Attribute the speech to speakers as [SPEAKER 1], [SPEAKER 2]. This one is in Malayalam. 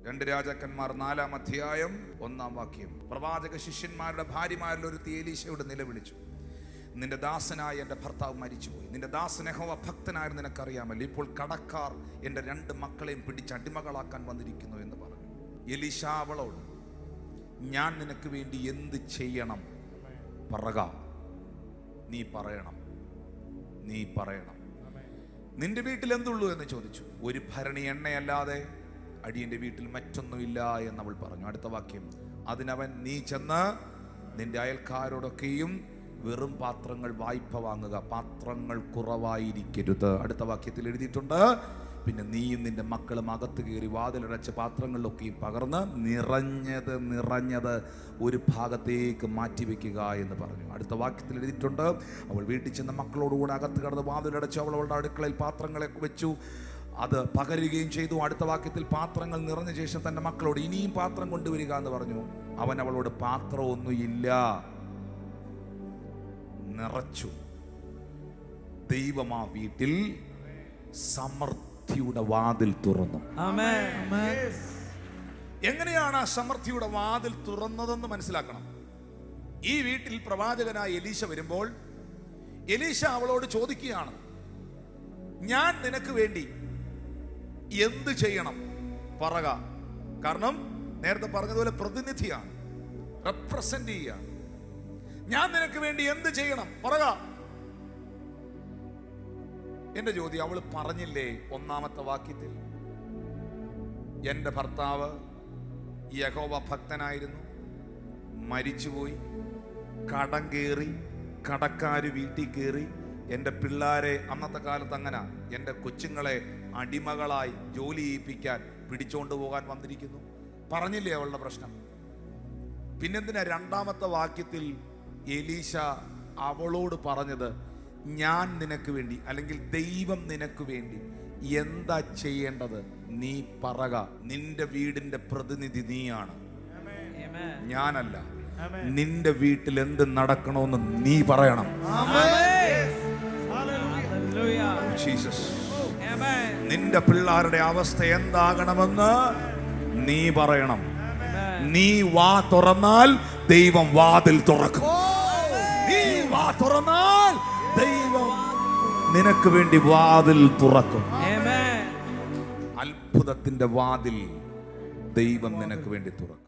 [SPEAKER 1] 2 രാജാക്കന്മാർ 4-ാം അധ്യായം 1-ാം വാക്യം. പ്രവാചക ശിഷ്യന്മാരുടെ ഭാര്യമാരിൽ ഒരു എലീശയോട് നിലവിളിച്ചു, നിന്റെ ദാസനായ എൻ്റെ ഭർത്താവ് മരിച്ചുപോയി. നിന്റെ ദാസൻ യഹോവ ഭക്തനായിരുന്നു, നിനക്കറിയാമല്ലോ. ഇപ്പോൾ കടക്കാർ എൻ്റെ 2 മക്കളെയും പിടിച്ച് അടിമകളാക്കാൻ വന്നിരിക്കുന്നു എന്ന് പറഞ്ഞു. എലീശ അവളോട്, ഞാൻ നിനക്ക് വേണ്ടി എന്ത് ചെയ്യണം പറക. നീ പറയണം. നിന്റെ വീട്ടിൽ എന്തുള്ളൂ എന്ന് ചോദിച്ചു. ഒരു ഭരണി എണ്ണയല്ലാതെ അടിയന്റെ വീട്ടിൽ മറ്റൊന്നുമില്ല എന്നവൾ പറഞ്ഞു. അടുത്ത വാക്യം. അതിനവൻ, നീ ചെന്ന് നിന്റെ അയൽക്കാരോടൊക്കെയും വെറും പാത്രങ്ങൾ വായ്പ വാങ്ങുക, പാത്രങ്ങൾ കുറവായിരിക്കരുത്. അടുത്ത വാക്യത്തിൽ എഴുതിയിട്ടുണ്ട്, പിന്നെ നീയും നിന്റെ മക്കളും അകത്ത് കയറി വാതിലടച്ച് പാത്രങ്ങളിലൊക്കെയും പകർന്ന് നിറഞ്ഞത് ഒരു ഭാഗത്തേക്ക് മാറ്റിവെക്കുക എന്ന് പറഞ്ഞു. അടുത്ത വാക്യത്തിൽ എഴുതിയിട്ടുണ്ട്, അവൾ വീട്ടിൽ ചെന്ന മക്കളോടുകൂടെ അകത്ത് കടന്ന് വാതിലടച്ച് അവൾ അവളുടെ അടുക്കളയിൽ പാത്രങ്ങളെ വെച്ചു, അത് പകരുകയും ചെയ്തു. അടുത്ത വാക്യത്തിൽ പാത്രങ്ങൾ നിറഞ്ഞ ശേഷം തന്റെ മക്കളോട് ഇനിയും പാത്രം കൊണ്ടുവരിക എന്ന് പറഞ്ഞു. അവൻ അവളോട്, പാത്രമൊന്നുമില്ല, നിറച്ചു. ദൈവം ആ വീട്ടിൽ സമൃദ്ധിയുടെ വാതിൽ തുറന്നു. എങ്ങനെയാണ് ആ സമൃദ്ധിയുടെ വാതിൽ തുറന്നതെന്ന് മനസ്സിലാക്കണം. ഈ വീട്ടിൽ പ്രവാചകനായ എലീശ വരുമ്പോൾ എലീശ അവളോട് ചോദിക്കുകയാണ്, ഞാൻ നിനക്ക് വേണ്ടി എന്ത് ചെയ്യണം പറക. കാരണം നേരത്തെ പറഞ്ഞതുപോലെ പ്രതിനിധിയാണ്, റെപ്രസെന്റ് ചെയ്യുകയാണ്. ഞാൻ നിനക്ക് വേണ്ടി എന്ത് ചെയ്യണം പറക. എന്റെ ചോദ്യം, അവൾ പറഞ്ഞില്ലേ 1-ാമത്തെ വാക്യത്തിൽ, എന്റെ ഭർത്താവ് യഹോവ ഭക്തനായിരുന്നു, മരിച്ചുപോയി, കടം കയറി, കടക്കാര് വീട്ടിൽ കയറി, എൻ്റെ പിള്ളേരെ, അന്നത്തെ കാലത്ത് അങ്ങനെ, എൻ്റെ കൊച്ചുങ്ങളെ അടിമകളായി ജോലി ചെയ്യിപ്പിക്കാൻ പിടിച്ചോണ്ട് പോകാൻ വന്നിരിക്കുന്നു. പറഞ്ഞില്ലേ അവളുടെ പ്രശ്നം? പിന്നെന്തിനാ 2-ാമത്തെ വാക്യത്തിൽ എലീശ അവളോട് പറഞ്ഞത്, ഞാൻ നിനക്ക് വേണ്ടി, അല്ലെങ്കിൽ ദൈവം നിനക്ക് വേണ്ടി എന്താ ചെയ്യേണ്ടത് നീ പറക. നിന്റെ വീടിന്റെ പ്രതിനിധി നീയാണ്, ഞാനല്ല. നിന്റെ വീട്ടിൽ എന്ത് നടക്കണമെന്ന് നീ പറയണം. നിന്റെ പിള്ളേരുടെ അവസ്ഥ എന്താകണമെന്ന് നീ പറയണം. നീ വാ തുറന്നാൽ ദൈവം വാതിൽ തുറക്കും. നീ വാ തുറന്നാൽ ദൈവം നിനക്ക് വേണ്ടി വാതിൽ തുറക്കും. അത്ഭുതത്തിന്റെ വാതിൽ ദൈവം നിനക്ക് വേണ്ടി തുറക്കും.